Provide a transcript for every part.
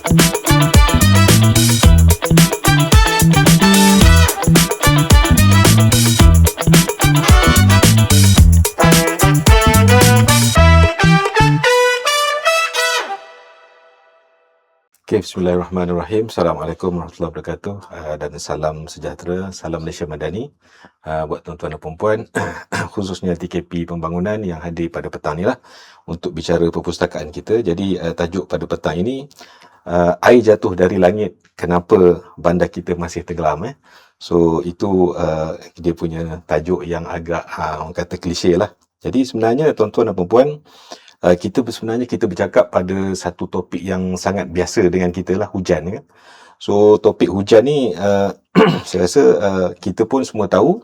Okay, bismillahirrahmanirrahim. Assalamualaikum warahmatullahi wabarakatuh, dan salam sejahtera, salam Malaysia Madani buat tuan-tuan dan puan-puan khususnya TKP Pembangunan yang hadir pada petang ni lah untuk bicara perpustakaan kita. Jadi tajuk pada petang ini, air jatuh dari langit, kenapa bandar kita masih tenggelam. So itu dia punya tajuk yang agak orang kata klise lah. Jadi sebenarnya tuan-tuan dan puan-puan, kita bercakap pada satu topik yang sangat biasa dengan kita lah, hujan kan. So topik hujan ni saya rasa kita pun semua tahu,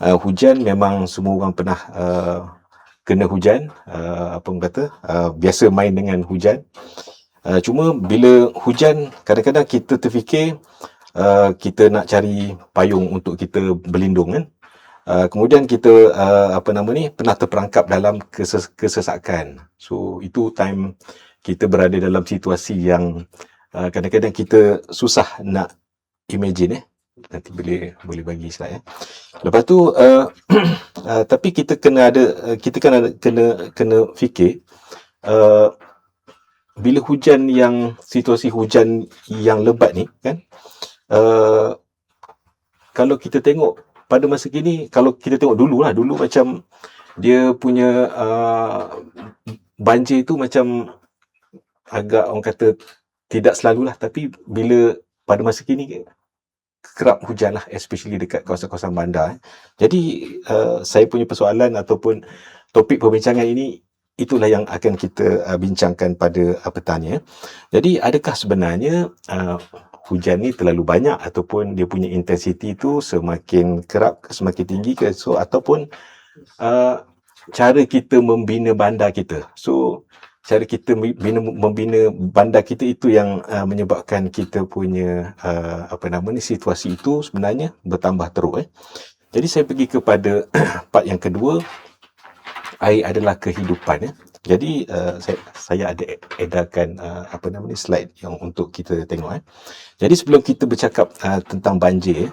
hujan memang semua orang pernah kena hujan, biasa main dengan hujan. Cuma bila hujan, kadang-kadang kita terfikir kita nak cari payung untuk kita berlindung kan. Kemudian kita pernah terperangkap dalam kesesakan. So itu time kita berada dalam situasi yang kadang-kadang kita susah nak imagine. Nanti boleh bagi slide. Lepas tu tapi kita kena fikir, bila hujan yang situasi hujan yang lebat ni kan, kalau kita tengok pada masa kini, kalau kita tengok dulu macam dia punya banjir tu macam agak orang kata tidak selalulah, tapi bila pada masa kini kerap hujan lah, especially dekat kawasan-kawasan bandar. Jadi saya punya persoalan ataupun topik perbincangan ini, itulah yang akan kita bincangkan pada petang ni. Jadi adakah sebenarnya hujan ni terlalu banyak ataupun dia punya intensiti tu semakin kerap, semakin tinggi ke? So ataupun cara kita membina bandar kita. So cara kita membina bandar kita itu yang menyebabkan kita punya situasi itu sebenarnya bertambah teruk. Jadi saya pergi kepada part yang kedua, air adalah kehidupan. Jadi saya ada edarkan slide yang untuk kita tengok. Jadi sebelum kita bercakap tentang banjir,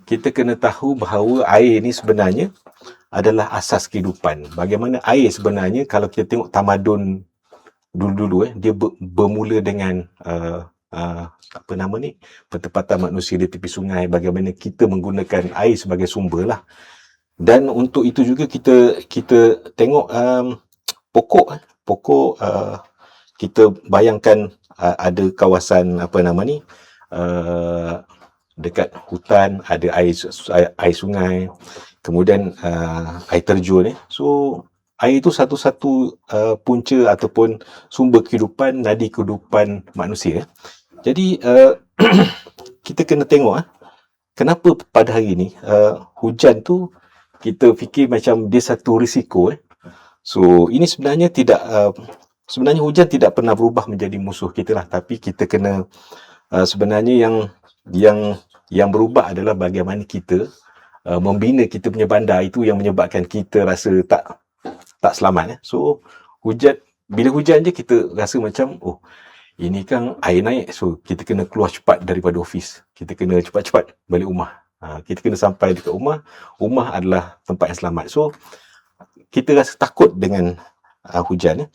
kita kena tahu bahawa air ni sebenarnya adalah asas kehidupan. Bagaimana air sebenarnya, kalau kita tengok tamadun dulu-dulu, dia bermula dengan pertempatan manusia di tepi sungai, bagaimana kita menggunakan air sebagai sumber lah. Dan untuk itu juga kita tengok pokok, kita bayangkan ada kawasan dekat hutan, ada air sungai, kemudian air terjun. So air itu satu-satu punca ataupun sumber kehidupan, nadi kehidupan manusia. Jadi kita kena tengok kenapa pada hari ni hujan tu kita fikir macam dia satu risiko. So ini sebenarnya sebenarnya hujan tidak pernah berubah menjadi musuh kita lah, tapi kita kena sebenarnya yang berubah adalah bagaimana kita membina kita punya bandar, itu yang menyebabkan kita rasa tak selamat. So bila hujan je kita rasa macam ini kan air naik, so kita kena keluar cepat daripada office, kita kena cepat-cepat balik rumah. Kita kena sampai dekat rumah adalah tempat yang selamat. So kita rasa takut dengan hujan.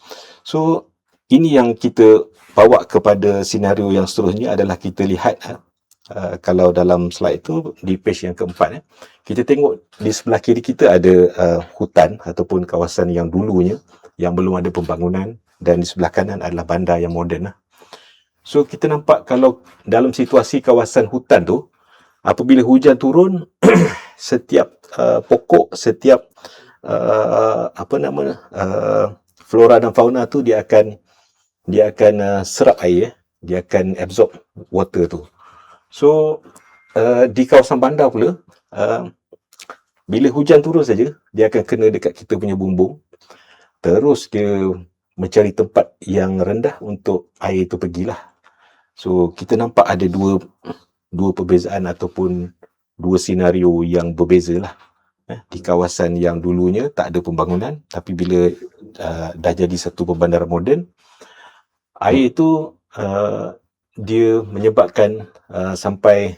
So ini yang kita bawa kepada senario yang seterusnya, adalah kita lihat kalau dalam slide itu di page yang keempat, kita tengok di sebelah kiri kita ada hutan ataupun kawasan yang dulunya yang belum ada pembangunan, dan di sebelah kanan adalah bandar yang moden. So kita nampak kalau dalam situasi kawasan hutan tu, apabila hujan turun, setiap pokok, setiap flora dan fauna tu dia akan serap air, dia akan absorb water tu. So di kawasan bandar pula, bila hujan turun saja, dia akan kena dekat kita punya bumbung, terus dia mencari tempat yang rendah untuk air itu pergilah. So kita nampak ada dua perbezaan ataupun dua senario yang berbeza lah. Di kawasan yang dulunya tak ada pembangunan, tapi bila dah jadi satu perbandaran moden, air itu dia menyebabkan sampai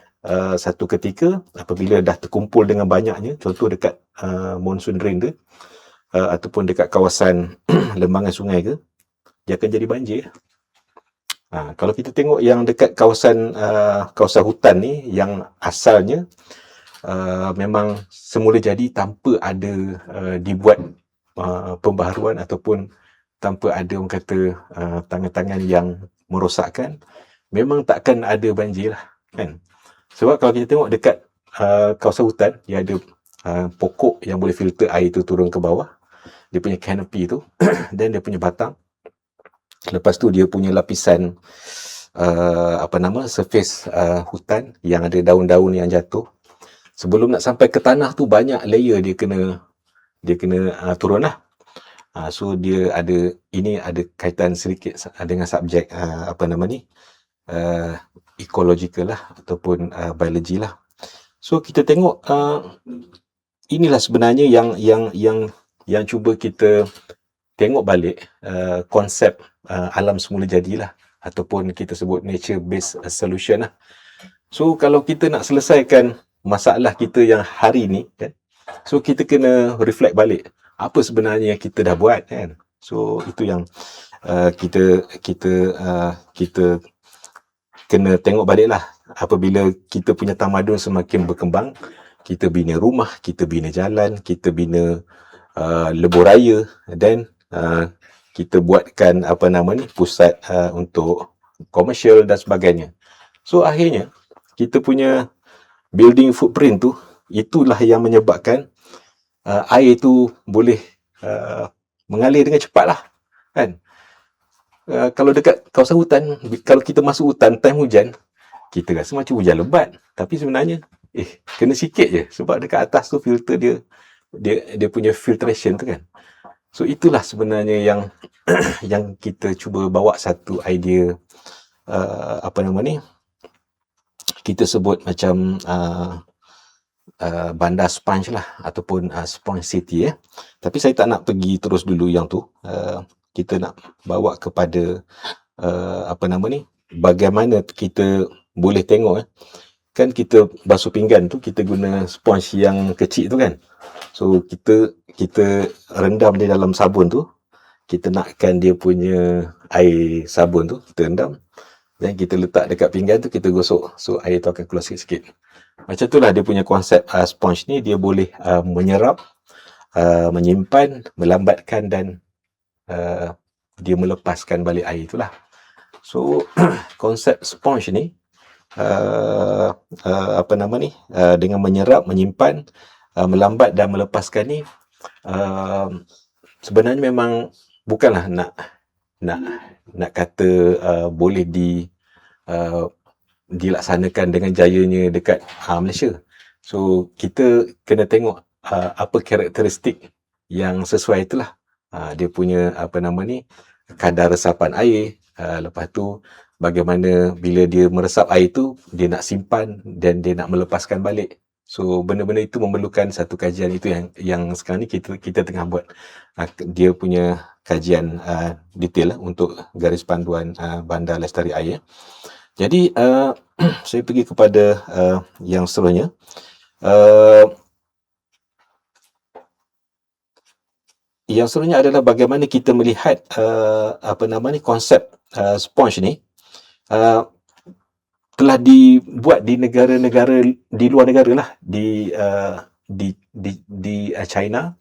satu ketika apabila dah terkumpul dengan banyaknya, contoh dekat monsoon drain tu, ataupun dekat kawasan lembangan sungai ke, dia akan jadi banjir. Kalau kita tengok yang dekat kawasan hutan ni, yang asalnya memang semula jadi tanpa ada dibuat pembaharuan ataupun tanpa ada orang kata tangan-tangan yang merosakkan, memang takkan ada banjir lah, kan? Sebab kalau kita tengok dekat kawasan hutan, dia ada pokok yang boleh filter air tu turun ke bawah, dia punya canopy tu dan dia punya batang. Lepas tu dia punya lapisan surface hutan yang ada daun-daun yang jatuh. Sebelum nak sampai ke tanah tu, banyak layer dia kena turun lah. So dia ada kaitan sedikit dengan subjek ecological lah ataupun biologi lah. So kita tengok inilah sebenarnya yang cuba kita tengok balik konsep alam semula jadilah, ataupun kita sebut nature based solution lah. So kalau kita nak selesaikan masalah kita yang hari ni, kan, so kita kena reflect balik apa sebenarnya yang kita dah buat, kan. So itu yang kita kena tengok balik lah. Apabila kita punya tamadun semakin berkembang, kita bina rumah, kita bina jalan, kita bina lebuh raya, dan kita buatkan pusat untuk komersial dan sebagainya. So akhirnya kita punya building footprint tu, itulah yang menyebabkan air tu boleh mengalir dengan cepat lah, kan. Kalau dekat kawasan hutan, kalau kita masuk hutan time hujan, kita rasa macam hujan lebat, tapi sebenarnya kena sikit je, sebab dekat atas tu filter dia punya filtration tu, kan. So itulah sebenarnya yang kita cuba bawa satu idea kita sebut macam bandar sponge lah, ataupun sponge city. Tapi saya tak nak pergi terus dulu yang tu. Kita nak bawa kepada bagaimana kita boleh tengok, kan kita basuh pinggan tu, kita guna sponge yang kecil tu, kan. So kita rendam dia dalam sabun tu, kita nakkan dia punya air sabun tu, kita rendam, dan kita letak dekat pinggan tu, kita gosok, so air tu akan keluar sikit-sikit. Macam itulah dia punya konsep sponge ni, dia boleh menyerap, menyimpan, melambatkan, dan dia melepaskan balik air itulah. So konsep sponge ni dengan menyerap, menyimpan, melambat dan melepaskan ni, sebenarnya memang bukanlah nak kata boleh dilaksanakan dengan jayanya dekat Malaysia. So kita kena tengok apa karakteristik yang sesuai itulah. Dia punya kadar resapan air, lepas tu bagaimana bila dia meresap air tu, dia nak simpan dan dia nak melepaskan balik. So benda-benda itu memerlukan satu kajian. Itu yang sekarang ni kita tengah buat dia punya kajian detail untuk garis panduan bandar lestari air. Jadi saya pergi kepada yang seterusnya. Yang seterusnya adalah bagaimana kita melihat konsep sponge ni telah dibuat di negara-negara di luar negara lah, di China,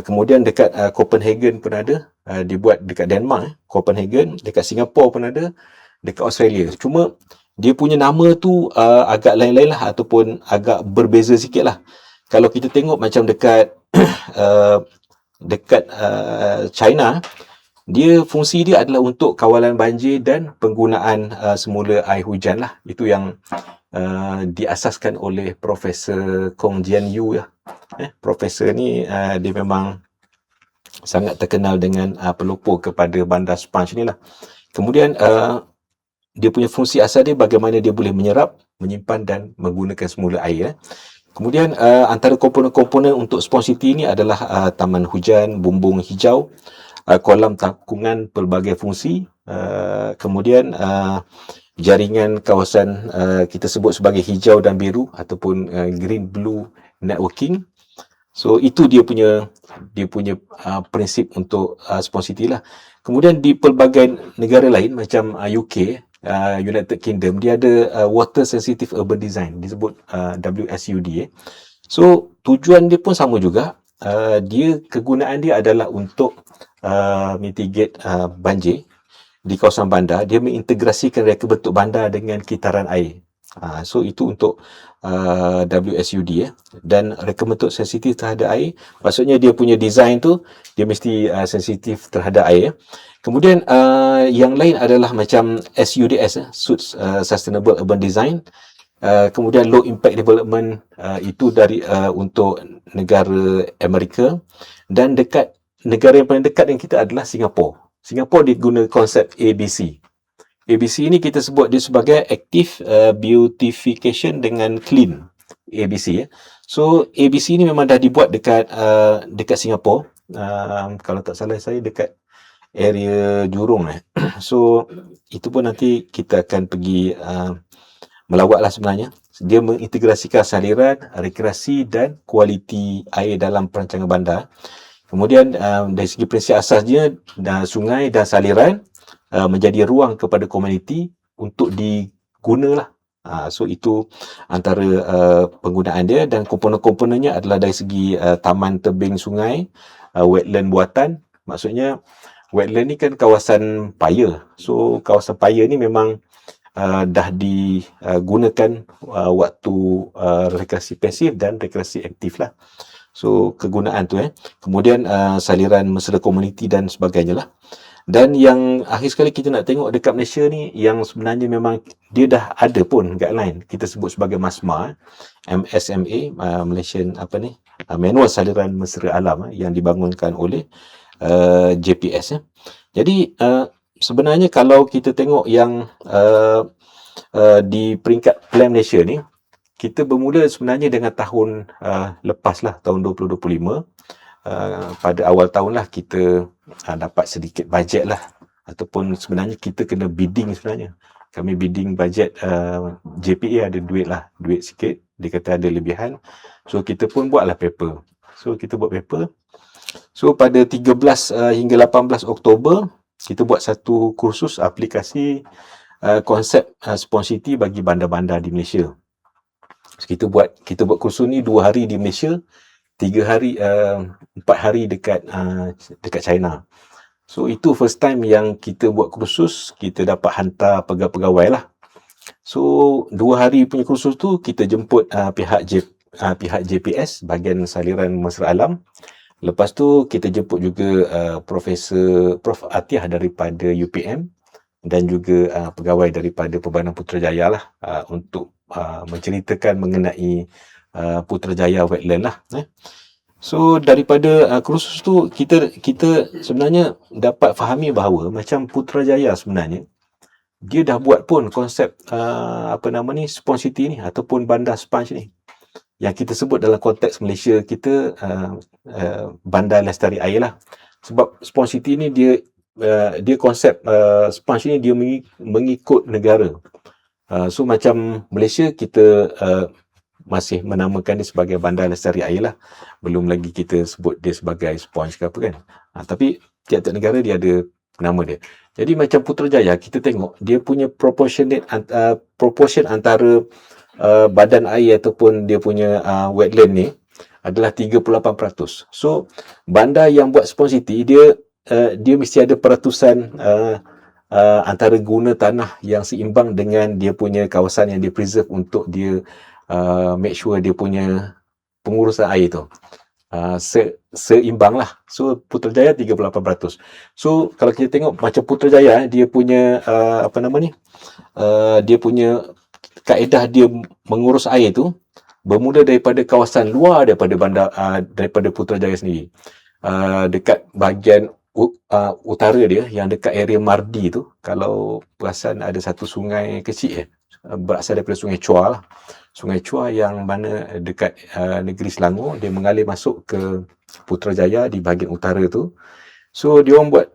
kemudian dekat Copenhagen pun ada, dibuat dekat Denmark, Copenhagen, dekat Singapura pun ada, dekat Australia. Cuma dia punya nama tu agak lain-lain lah, ataupun agak berbeza sikit lah. Kalau kita tengok macam dekat China, dia fungsi dia adalah untuk kawalan banjir dan penggunaan semula air hujan lah. Itu yang diasaskan oleh Profesor Kong Jian Yu. Profesor ni dia memang sangat terkenal dengan pelopor kepada bandar sponge ni lah. Kemudian dia punya fungsi asal dia bagaimana dia boleh menyerap, menyimpan dan menggunakan semula air. Kemudian antara komponen-komponen untuk sponge city ni adalah taman hujan, bumbung hijau, kolam takungan pelbagai fungsi, kemudian jaringan kawasan kita sebut sebagai hijau dan biru ataupun green blue networking. So itu dia punya prinsip untuk Smart City lah. Kemudian di pelbagai negara lain macam UK, United Kingdom, dia ada Water Sensitive Urban Design, disebut WSUD. So tujuan dia pun sama juga. Dia kegunaan dia adalah untuk mitigate banjir di kawasan bandar. Dia mengintegrasikan reka bentuk bandar dengan kitaran air. So itu untuk WSUD dan reka bentuk sensitif terhadap air. Maksudnya dia punya design tu dia mesti sensitif terhadap air. Kemudian yang lain adalah macam SUDS, Sustainable Urban Design. Kemudian Low Impact Development, itu dari untuk negara Amerika, dan negara yang paling dekat dengan kita adalah Singapura. Singapura dia guna konsep ABC. ABC ini kita sebut dia sebagai Active Beautification dengan Clean, ABC. So ABC ni memang dah dibuat dekat Singapura. Kalau tak salah saya dekat area Jurong. So itu pun nanti kita akan pergi melawat lah sebenarnya. Dia mengintegrasikan saliran, rekreasi dan kualiti air dalam perancangan bandar. Kemudian dari segi prinsip asasnya, sungai dan saliran menjadi ruang kepada komuniti untuk digunalah. So itu antara penggunaan dia, dan komponen-komponennya adalah dari segi taman tebing sungai, wetland buatan. Maksudnya wetland ni kan kawasan paya. So kawasan paya ni memang dah digunakan waktu rekreasi pasif dan rekreasi aktif lah. So kegunaan tu kemudian saliran mesra komuniti dan sebagainya lah. Dan yang akhir sekali kita nak tengok dekat Malaysia ni, yang sebenarnya memang dia dah ada pun guideline, kita sebut sebagai MASMA, MSMA, Malaysian Manual Saliran Mesra Alam, yang dibangunkan oleh JPS. Jadi sebenarnya kalau kita tengok yang di peringkat Plan Malaysia ni, kita bermula sebenarnya dengan tahun lepas lah, tahun 2025. Pada awal tahun lah kita dapat sedikit bajet lah, ataupun sebenarnya kita kena bidding sebenarnya. Kami bidding bajet, JPA ada duit sikit, dia kata ada lebihan. So kita pun buatlah paper. So kita buat paper. So pada 13 hingga 18 Oktober, kita buat satu kursus aplikasi konsep Smart City bagi bandar-bandar di Malaysia. So, kita buat kursus ni 2 hari di Malaysia, 4 hari dekat China. So itu first time yang kita buat kursus, kita dapat hantar pegawai lah. So 2 hari punya kursus tu kita jemput pihak JPS, bahagian saliran mesra alam. Lepas tu kita jemput juga Prof Atiah daripada UPM, dan juga pegawai daripada Perbanan Putrajaya lah, untuk menceritakan mengenai Putrajaya Wetland lah. So daripada kursus tu kita sebenarnya dapat fahami bahawa macam Putrajaya sebenarnya dia dah buat pun konsep Smart City ni ataupun bandar sponge ni, yang kita sebut dalam konteks Malaysia kita bandar lestari air lah. Sebab Smart City ni dia konsep sponge ni dia mengikut negara. So macam Malaysia kita masih menamakan dia sebagai bandar lestari air lah. Belum lagi kita sebut dia sebagai sponge ke apa kan. Tapi tiap-tiap negara dia ada nama dia. Jadi macam Putrajaya, kita tengok dia punya proportion antara badan air ataupun dia punya wetland ni adalah 38%. So bandar yang buat Smart City, dia mesti ada peratusan antara guna tanah yang seimbang dengan dia punya kawasan yang dia preserve, untuk dia make sure dia punya pengurusan air tu seimbang lah. So Putrajaya 38%. So kalau kita tengok macam Putrajaya, dia punya dia punya kaedah dia mengurus air tu bermula daripada kawasan luar daripada Putrajaya sendiri. Dekat bahagian utara dia, yang dekat area Mardi tu, kalau perasan ada satu sungai kecil berasal daripada Sungai Chua lah. Sungai Chua yang mana dekat negeri Selangor, dia mengalir masuk ke Putrajaya di bahagian utara tu. So dia orang buat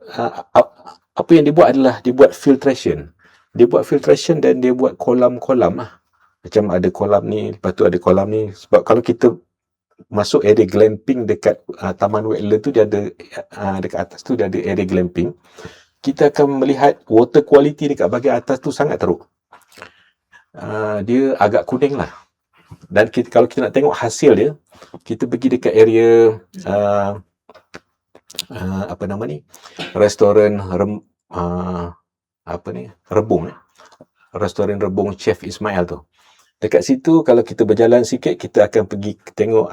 apa yang dia buat adalah dia buat filtration. dia buat filtration dan dia buat kolam-kolam lah. Macam ada kolam ni, lepas tu ada kolam ni. Sebab kalau kita masuk area glamping dekat taman wetland tu, dia ada dekat atas tu dia ada area glamping. Kita akan melihat water quality dekat bahagian atas tu sangat teruk. Dia agak kuning lah. Dan kalau kita nak tengok hasil dia, kita pergi dekat area apa nama ni, restoran Rebung, restoran Rebung Chef Ismail tu. Dekat situ kalau kita berjalan sikit, kita akan pergi tengok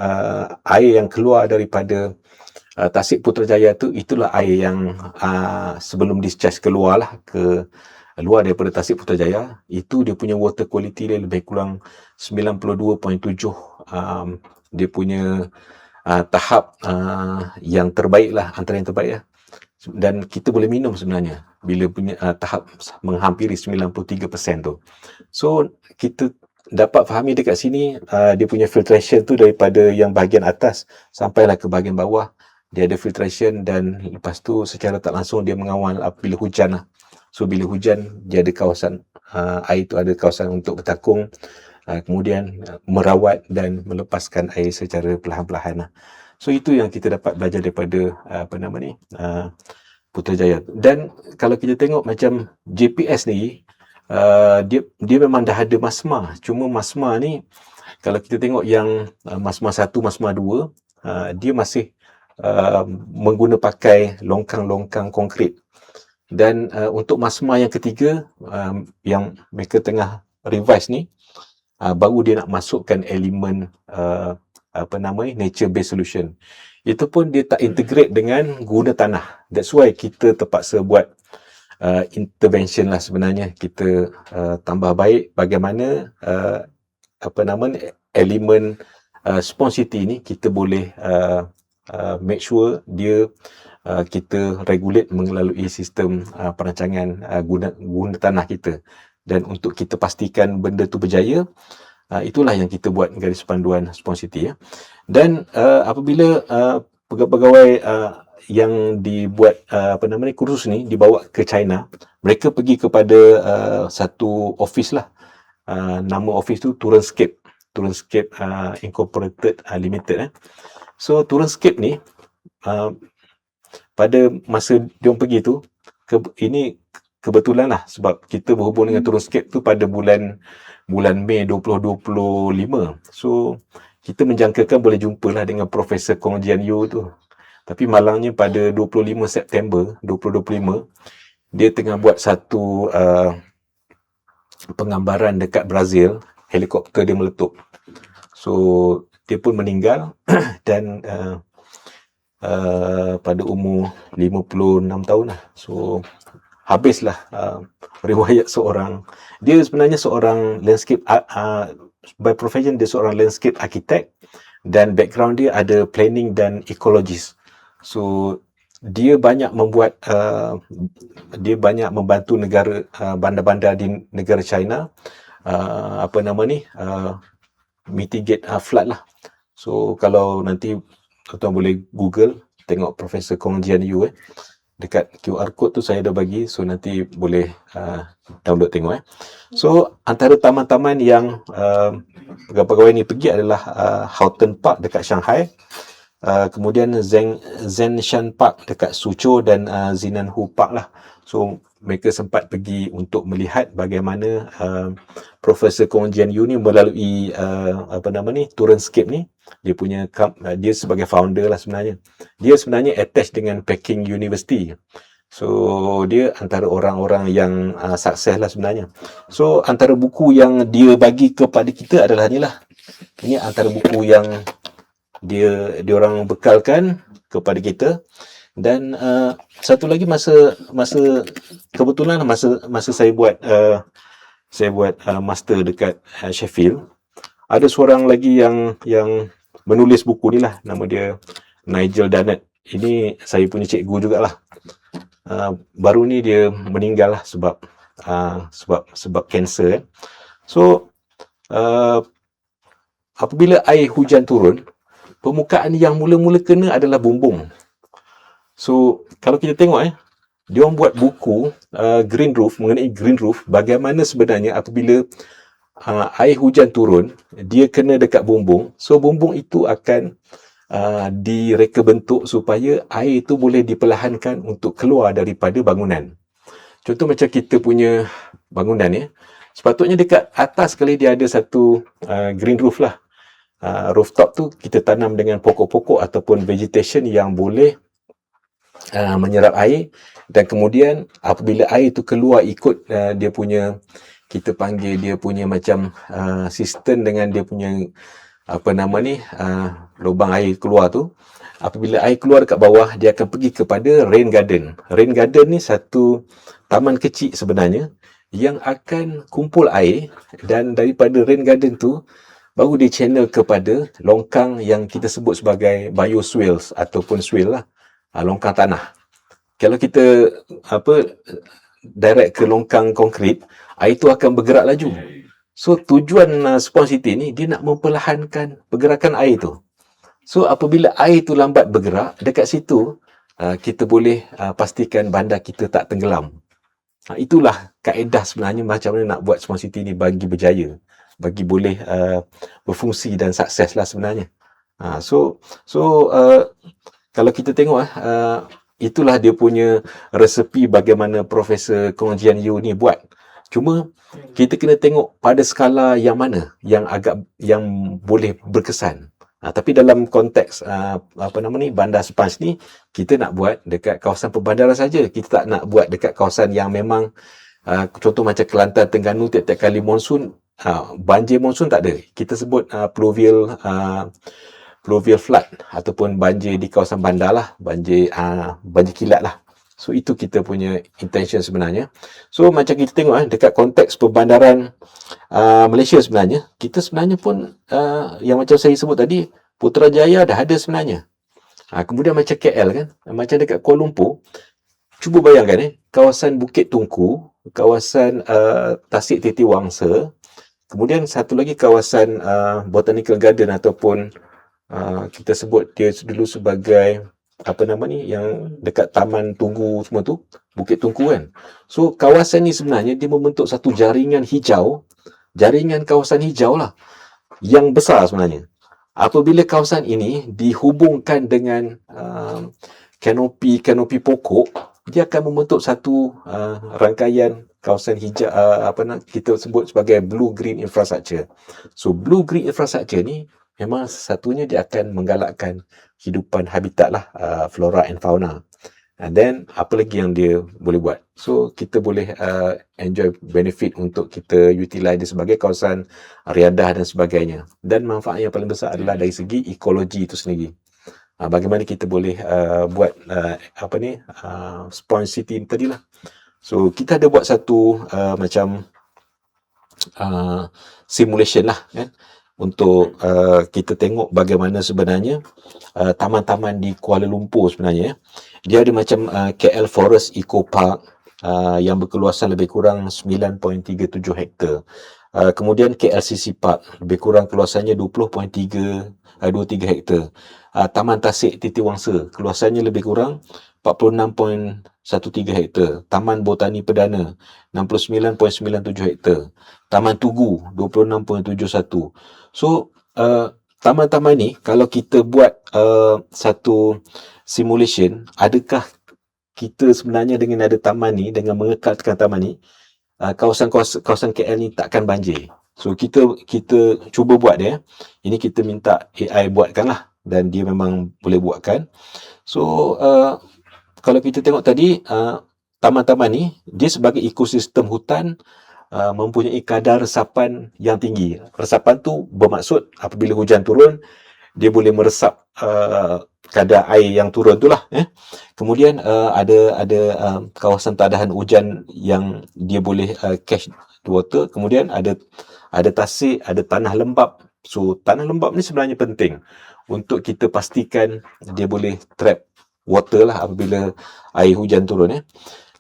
air yang keluar daripada Tasik Putrajaya tu. Itulah air yang sebelum discharge keluar lah ke luar daripada Tasik Putrajaya. Itu dia punya water quality dia lebih kurang 92.7. Dia punya tahap yang terbaik lah, antara yang terbaik lah. Dan kita boleh minum sebenarnya bila punya tahap menghampiri 93% tu. So kita dapat fahami dekat sini dia punya filtration tu daripada yang bahagian atas sampailah ke bahagian bawah. Dia ada filtration dan lepas tu secara tak langsung dia mengawal bila hujan lah. So bila hujan dia ada kawasan air tu ada kawasan untuk bertakung, kemudian merawat dan melepaskan air secara perlahan-lahan lah. So itu yang kita dapat belajar daripada Putrajaya. Dan kalau kita tengok macam JPS ni, dia memang dah ada masma. Cuma masma ni kalau kita tengok yang masma 1, masma 2, dia masih mengguna pakai longkang-longkang konkrit. Dan untuk masma yang ketiga, yang mereka tengah revise ni, baru dia nak masukkan elemen nature based solution. Itu pun dia tak integrate dengan guna tanah. That's why kita terpaksa buat intervention lah sebenarnya. Kita tambah baik bagaimana elemen sponsity ni kita boleh make sure dia kita regulate melalui sistem perancangan guna tanah kita. Dan untuk kita pastikan benda tu berjaya, itulah yang kita buat garis panduan sponsity ya. Dan apabila pegawai-pegawai yang dibuat kursus ni dibawa ke China, mereka pergi kepada satu office lah. Nama office tu Turenscape Incorporated Limited. So Turenscape ni pada masa diorang pergi tu, ini kebetulan lah sebab kita berhubung dengan Turenscape tu pada bulan Mei 2025. So kita menjangkakan boleh jumpa lah dengan Profesor Kong Jian Yu tu. Tapi malangnya pada 25 September 2025, dia tengah buat satu penggambaran dekat Brazil, helikopter dia meletup. So dia pun meninggal dan pada umur 56 tahun lah. So habislah riwayat seorang. Dia sebenarnya seorang landscape by profession, dia seorang landscape architect dan background dia ada planning dan ecologist. So dia banyak membuat dia banyak membantu negara bandar-bandar di negara China mitigate flood lah. So kalau nanti tuan boleh Google tengok Profesor Kong Jian Yu dekat QR code tu saya dah bagi, so nanti boleh download tengok So antara taman-taman yang pegawai ni pergi adalah Houghton Park dekat Shanghai, kemudian Zhengshan Park dekat Suzhou dan Zinanhu Park lah. So mereka sempat pergi untuk melihat bagaimana Profesor Kong Jian Yu ni melalui Turenscape ni, dia sebagai founder lah sebenarnya. Dia sebenarnya attached dengan Peking University. So dia antara orang-orang yang sukses lah sebenarnya. So antara buku yang dia bagi kepada kita adalah ni lah. Ini antara buku yang dia orang bekalkan kepada kita. Dan satu lagi masa kebetulan masa saya buat master dekat Sheffield, ada seorang lagi yang menulis buku ni lah, nama dia Nigel Dunnett. Ini saya punya cikgu jugalah. Baru ni dia meninggal lah sebab kanser. So apabila air hujan turun, permukaan yang mula-mula kena adalah bumbung. So kalau kita tengok dia orang buat buku green roof, mengenai green roof, bagaimana sebenarnya apabila air hujan turun, dia kena dekat bumbung, so bumbung itu akan direka bentuk supaya air itu boleh diperlahankan untuk keluar daripada bangunan. Contoh macam kita punya bangunan ya, sepatutnya dekat atas sekali dia ada satu green roof lah. Rooftop tu kita tanam dengan pokok-pokok ataupun vegetation yang boleh menyerap air, dan kemudian apabila air itu keluar ikut dia punya, kita panggil dia punya macam sistem dengan dia punya lubang air keluar tu, apabila air keluar dekat bawah, dia akan pergi kepada rain garden. Rain garden ni satu taman kecil sebenarnya yang akan kumpul air, dan daripada rain garden tu baru dia channel kepada longkang yang kita sebut sebagai bioswales ataupun swale lah, longkang tanah. Kalau kita direct ke longkang konkrit, air itu akan bergerak laju. So tujuan Spawn City ni, dia nak memperlahankan pergerakan air tu. So apabila air tu lambat bergerak, dekat situ kita boleh pastikan bandar kita tak tenggelam. Itulah kaedah sebenarnya macam mana nak buat Spawn City ni bagi berjaya, bagi boleh berfungsi dan sukses lah sebenarnya. Kalau kita tengok itulah dia punya resepi bagaimana Profesor Kong Jian Yu ni buat. Cuma kita kena tengok pada skala yang mana yang boleh berkesan. Tapi dalam konteks Bandar Sponge ni, kita nak buat dekat kawasan perbandaran saja. Kita tak nak buat dekat kawasan yang memang contoh macam Kelantan, Terengganu, tiap-tiap kali monsun, banjir monsun tak ada. Kita sebut pluvial flood ataupun banjir di kawasan bandar lah, banjir kilat lah. So itu kita punya intention sebenarnya. So macam kita tengok dekat konteks perbandaran Malaysia sebenarnya, kita sebenarnya pun yang macam saya sebut tadi, Putrajaya dah ada sebenarnya. Kemudian macam KL kan, macam dekat Kuala Lumpur, cuba bayangkan kawasan Bukit Tungku, kawasan Tasik Titi Wangsa, kemudian satu lagi kawasan Botanical Garden ataupun kita sebut dia dulu sebagai yang dekat Taman Tunggu semua tu, Bukit Tungku kan. So kawasan ni sebenarnya dia membentuk satu jaringan hijau, jaringan kawasan hijau lah, yang besar sebenarnya. Apabila kawasan ini dihubungkan dengan kanopi pokok, dia akan membentuk satu rangkaian kawasan hijau, kita sebut sebagai blue-green infrastructure. So blue-green infrastructure ni memang satunya dia akan menggalakkan hidupan habitat lah, flora and fauna. And then apa lagi yang dia boleh buat? So kita boleh enjoy benefit untuk kita utilize dia sebagai kawasan riadah dan sebagainya. Dan manfaat yang paling besar adalah dari segi ekologi itu sendiri. Bagaimana kita boleh buat Spawn City tadi lah. So kita ada buat satu macam simulation lah kan, untuk kita tengok bagaimana sebenarnya taman-taman di Kuala Lumpur sebenarnya. Dia ada macam KL Forest Eco Park yang berkeluasan lebih kurang 9.37 hektar. Kemudian KLCC Park lebih kurang keluasannya 20.23 hektar. Taman Tasik Titi Wangsa keluasannya lebih kurang 46.13 hektar. Taman Botani Perdana 69.97 hektar. Taman Tugu 26.71. So taman-taman ni kalau kita buat satu simulation, adakah kita sebenarnya dengan ada taman ni, dengan mengekalkan taman ni, kawasan KL ni takkan banjir. So kita cuba buat dia. Ini kita minta AI buatkan lah, dan dia memang boleh buatkan. So kalau kita tengok tadi, taman-taman ni dia sebagai ekosistem hutan mempunyai kadar resapan yang tinggi. Resapan tu bermaksud apabila hujan turun, dia boleh meresap kadar air yang turun tu lah. Kemudian ada kawasan tahan hujan yang dia boleh catch water. Kemudian ada tasik, ada tanah lembap. So tanah lembap ni sebenarnya penting untuk kita pastikan dia boleh trap water lah apabila air hujan turun.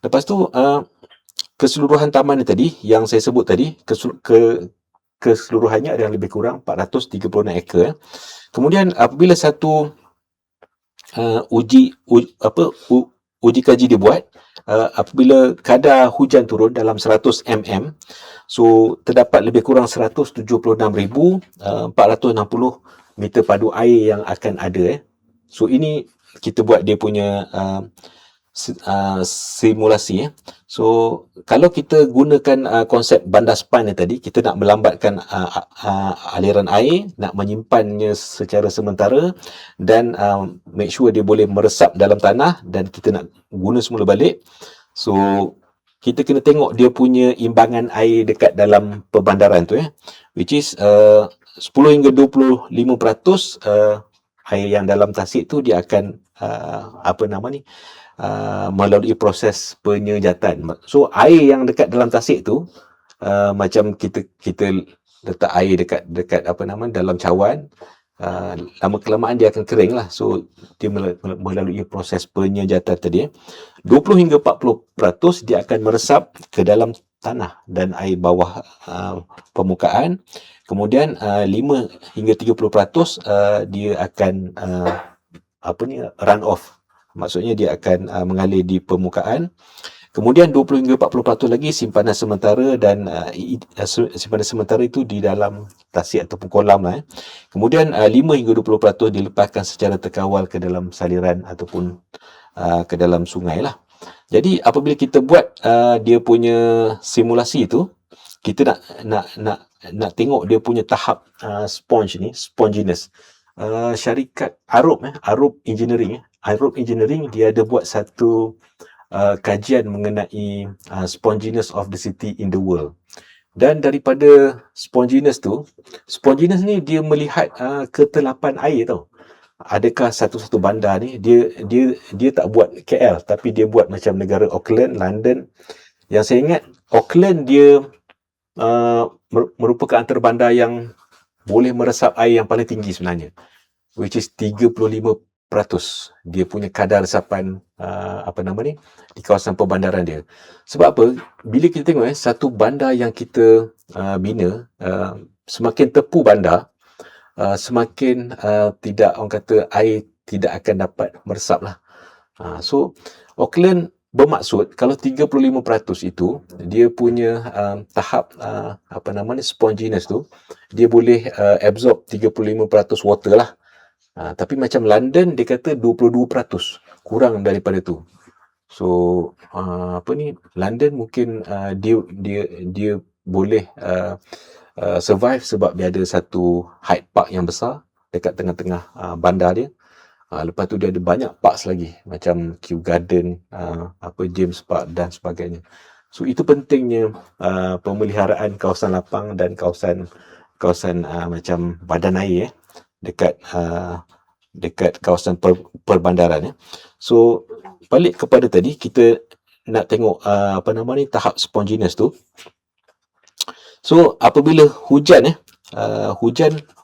Lepas tu keseluruhan taman ni tadi yang saya sebut tadi, keseluruhannya ada lebih kurang 436 ekar. Kemudian apabila satu uji kaji dibuat, apabila kadar hujan turun dalam 100 mm, so terdapat lebih kurang 176,460 meter padu air yang akan ada. So ini kita buat dia punya simulasi. So kalau kita gunakan konsep bandar span ni tadi, kita nak melambatkan aliran air, nak menyimpannya secara sementara dan make sure dia boleh meresap dalam tanah dan kita nak guna semula balik. So kita kena tengok dia punya imbangan air dekat dalam perbandaran tu, which is 10 hingga 25% air yang dalam tasik tu dia akan melalui proses penyejatan. So air yang dekat dalam tasik tu macam kita letak air dekat dalam cawan, lama kelamaan dia akan kering lah. So dia melalui proses penyejatan tadi. 20 hingga 40% dia akan meresap ke dalam tanah dan air bawah permukaan. Kemudian 5 hingga 30% dia akan run off. Maksudnya dia akan mengalir di permukaan. Kemudian 20 hingga 40% lagi simpanan sementara, dan simpanan sementara itu di dalam tasik ataupun kolam lah. Kemudian 5 hingga 20% dilepaskan secara terkawal ke dalam saliran ataupun ke dalam sungai lah. Jadi apabila kita buat dia punya simulasi itu, kita nak tengok dia punya tahap sponginess. Syarikat Arup Engineering dia ada buat satu kajian mengenai sponginess of the city in the world. Dan daripada sponginess ni dia melihat ketelapan air tau. Adakah satu-satu bandar ni dia tak buat KL, tapi dia buat macam negara Auckland, London. Yang saya ingat Auckland dia merupakan antara bandar yang boleh meresap air yang paling tinggi sebenarnya, which is 35%. Dia punya kadar resapan di kawasan perbandaran dia. Sebab apa? Bila kita tengok satu bandar yang kita bina, semakin tepu bandar, semakin tidak, orang kata, air tidak akan dapat meresap lah. So Auckland bermaksud kalau 35% itu dia punya tahap sponginess tu, dia boleh absorb 35% water lah. Tapi macam London dia kata 22%, kurang daripada tu. So London mungkin dia boleh survive sebab dia ada satu Hyde Park yang besar dekat tengah-tengah bandar dia. Lepas tu dia ada banyak parks lagi macam Kew Garden, James Park dan sebagainya. So itu pentingnya pemeliharaan kawasan lapang dan kawasan macam badan air dekat kawasan perbandaran. So balik kepada tadi, kita nak tengok tahap sponginess tu. So apabila hujan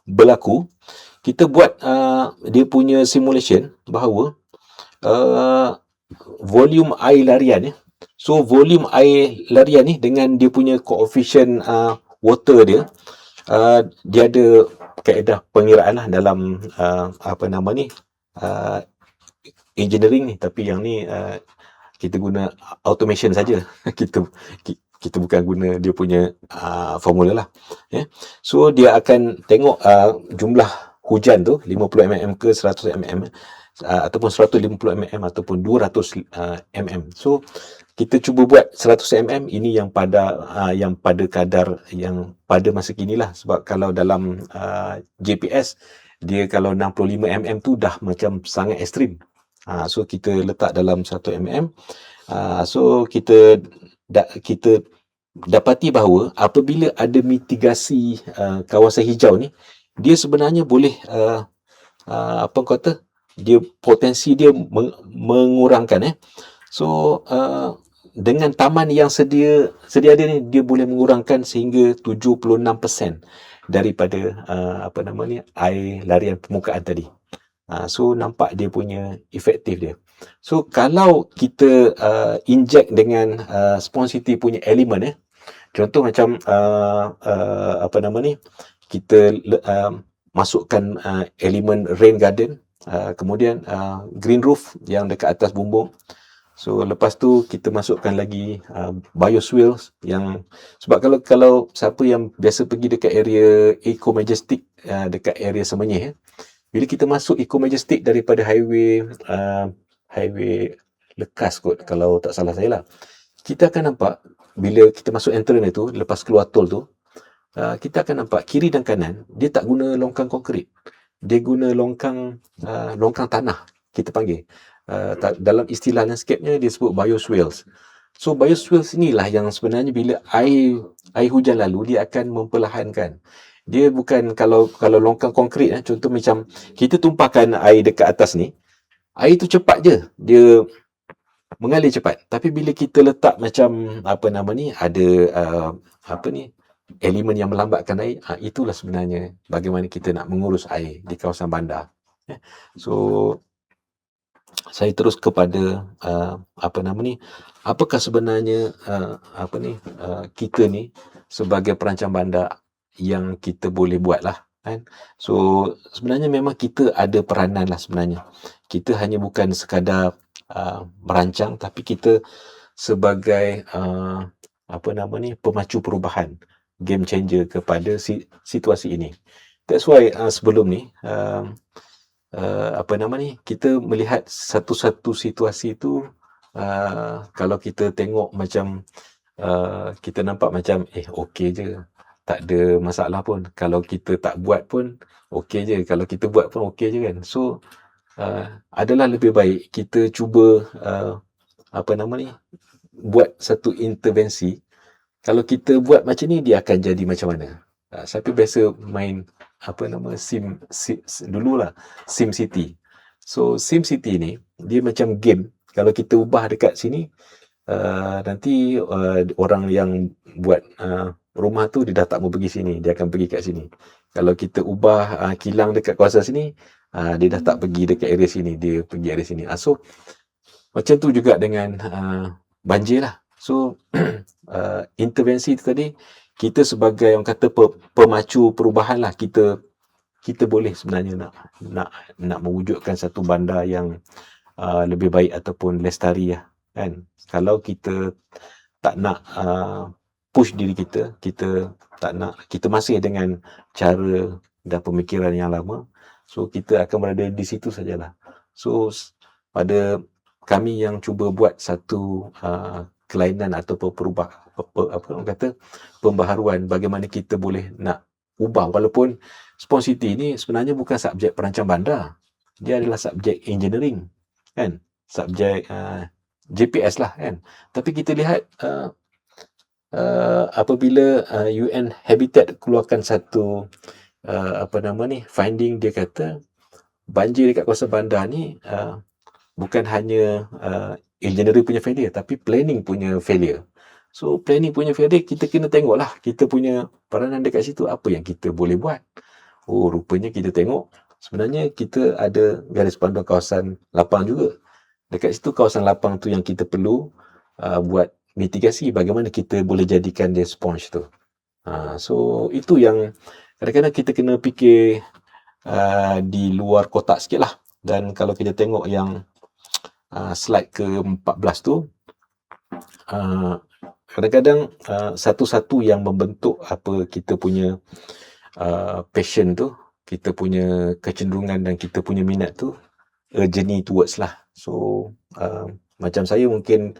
berlaku, kita buat dia punya simulation bahawa volume air larian so volume air larian ni dengan dia punya coefficient water dia, dia ada kaedah pengiraan lah dalam engineering ni, tapi yang ni kita guna automation saja. kita bukan guna dia punya formula lah. So dia akan tengok jumlah hujan tu 50 mm ke 100 mm ataupun 150 mm ataupun 200 mm. So kita cuba buat 100 mm ini yang pada kadar yang pada masa kini lah. Sebab kalau dalam GPS dia kalau 65 mm tu dah macam sangat ekstrim. So kita letak dalam 1 mm. So kita dapati bahawa apabila ada mitigasi kawasan hijau ni, dia sebenarnya boleh dia potensi dia mengurangkan. So dengan taman yang sedia ada ni, dia boleh mengurangkan sehingga 76% daripada air larian permukaan tadi. So nampak dia punya efektif dia. So kalau kita inject dengan Spon-City punya elemen, contoh macam kita masukkan elemen rain garden, kemudian green roof yang dekat atas bumbung. So lepas tu kita masukkan lagi bioswales yang sebab kalau siapa yang biasa pergi dekat area Eco Majestic dekat area Semenyih, bila kita masuk Eco Majestic daripada highway Lekas kot kalau tak salah saya lah, kita akan nampak bila kita masuk entrance itu lepas keluar tol tu, kita akan nampak kiri dan kanan dia tak guna longkang konkrit, dia guna longkang tanah kita panggil. Dalam istilah landscape-nya dia sebut bioswales. So bioswales inilah yang sebenarnya bila air hujan lalu dia akan memperlahankan. Dia bukan kalau longkang konkrit contoh macam kita tumpahkan air dekat atas ni, air tu cepat je dia mengalir cepat. Tapi bila kita letak macam ada elemen yang melambatkan air, itulah sebenarnya bagaimana kita nak mengurus air di kawasan bandar. So saya terus kepada apakah sebenarnya kita ni sebagai perancang bandar yang kita boleh buat lah kan. So sebenarnya memang kita ada peranan lah sebenarnya. Kita hanya bukan sekadar merancang, tapi kita sebagai pemacu perubahan, game changer kepada situasi ini. That's why sebelum ni kita melihat satu-satu situasi tu, kalau kita tengok macam kita nampak macam okey je, tak ada masalah pun. Kalau kita tak buat pun okey je, kalau kita buat pun okey je kan. So adalah lebih baik kita cuba buat satu intervensi. Kalau kita buat macam ni, dia akan jadi macam mana. Siapa biasa main Sim City. So Sim City ni dia macam game. Kalau kita ubah dekat sini, nanti orang yang buat rumah tu dia dah tak mau pergi sini, dia akan pergi kat sini. Kalau kita ubah kilang dekat kawasan sini, dia dah tak pergi dekat area sini, dia pergi area sini. So macam tu juga dengan banjir lah. So intervensi tu tadi, kita sebagai orang kata pemacu perubahan lah, kita boleh sebenarnya nak mewujudkan satu bandar yang lebih baik ataupun lestari lah kan. Kalau kita tak nak push diri kita tak nak, kita masih dengan cara dan pemikiran yang lama, so kita akan berada di situ sajalah. So pada kami yang cuba buat satu kelainan ataupun pembaharuan, bagaimana kita boleh nak ubah, walaupun Spon City ni sebenarnya bukan subjek perancang bandar, dia adalah subjek engineering kan, subjek JPS lah kan. Tapi kita lihat apabila UN Habitat keluarkan satu finding, dia kata banjir dekat kawasan bandar ni bukan hanya engineering punya failure, tapi planning punya failure. So planning punya failure, kita kena tengoklah kita punya peranan dekat situ, apa yang kita boleh buat. Rupanya kita tengok sebenarnya kita ada garis panduan kawasan lapang juga. Dekat situ kawasan lapang tu yang kita perlu buat mitigasi, bagaimana kita boleh jadikan dia sponge tu. So itu yang kadang-kadang kita kena fikir di luar kotak sikit lah. Dan kalau kita tengok yang slide ke-14 tu, kadang-kadang satu-satu yang membentuk apa kita punya passion tu, kita punya kecenderungan dan kita punya minat tu, a journey towards lah. So macam saya, mungkin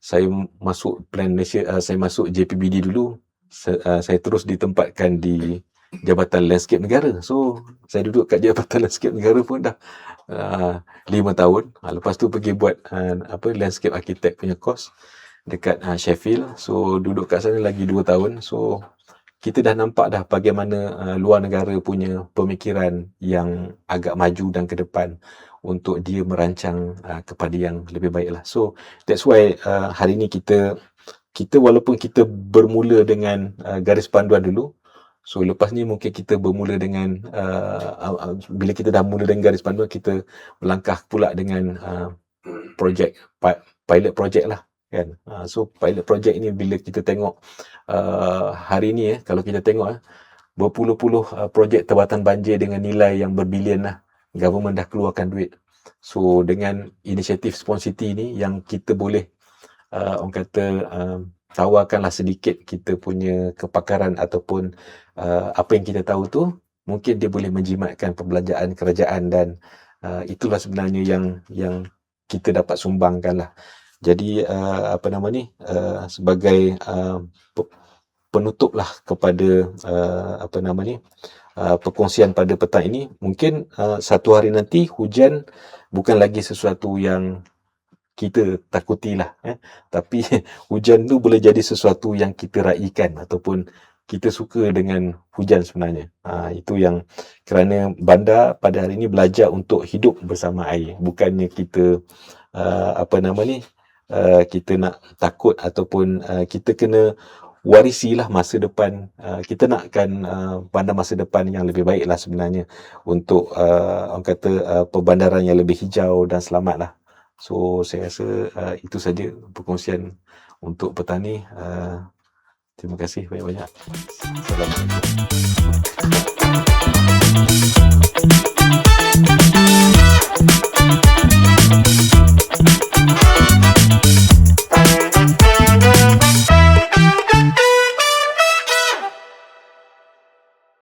saya masuk Plan Malaysia, saya masuk JPBD dulu, saya terus ditempatkan di Jabatan Landscape Negara. So saya duduk kat Jabatan Landscape Negara pun dah 5 tahun. Lepas tu pergi buat Landscape Architect punya course dekat Sheffield. So duduk kat sana lagi 2 tahun. So kita dah nampak dah bagaimana luar negara punya pemikiran yang agak maju dan ke depan untuk dia merancang kepada yang lebih baik lah. So that's why hari ni kita walaupun kita bermula dengan garis panduan dulu, so lepas ni mungkin kita bermula dengan bila kita dah mula dengan garis panduan, kita melangkah pula dengan pilot project lah kan. So pilot project ni bila kita tengok hari ni kalau kita tengok berpuluh-puluh projek tebatan banjir dengan nilai yang berbilion lah, government dah keluarkan duit. So dengan inisiatif Spawn City ni yang kita boleh orang kata tawarkanlah sedikit kita punya kepakaran ataupun apa yang kita tahu tu, mungkin dia boleh menjimatkan perbelanjaan kerajaan dan itulah sebenarnya yang kita dapat sumbangkan lah. Jadi apa nama ni, sebagai penutup lah kepada apa nama ni, perkongsian pada petang ini, mungkin satu hari nanti hujan bukan lagi sesuatu yang kita takutilah, tapi hujan tu boleh jadi sesuatu yang kita raikan ataupun kita suka dengan hujan sebenarnya. Itu yang kerana bandar pada hari ini belajar untuk hidup bersama air, bukannya kita apa nama ni, kita nak takut ataupun kita kena warisilah masa depan. Kita nakkan bandar masa depan yang lebih baik lah sebenarnya untuk orang kata perbandaran yang lebih hijau dan selamat lah. So saya rasa itu saja perkongsian untuk petang ni. Terima kasih banyak-banyak. Assalamualaikum.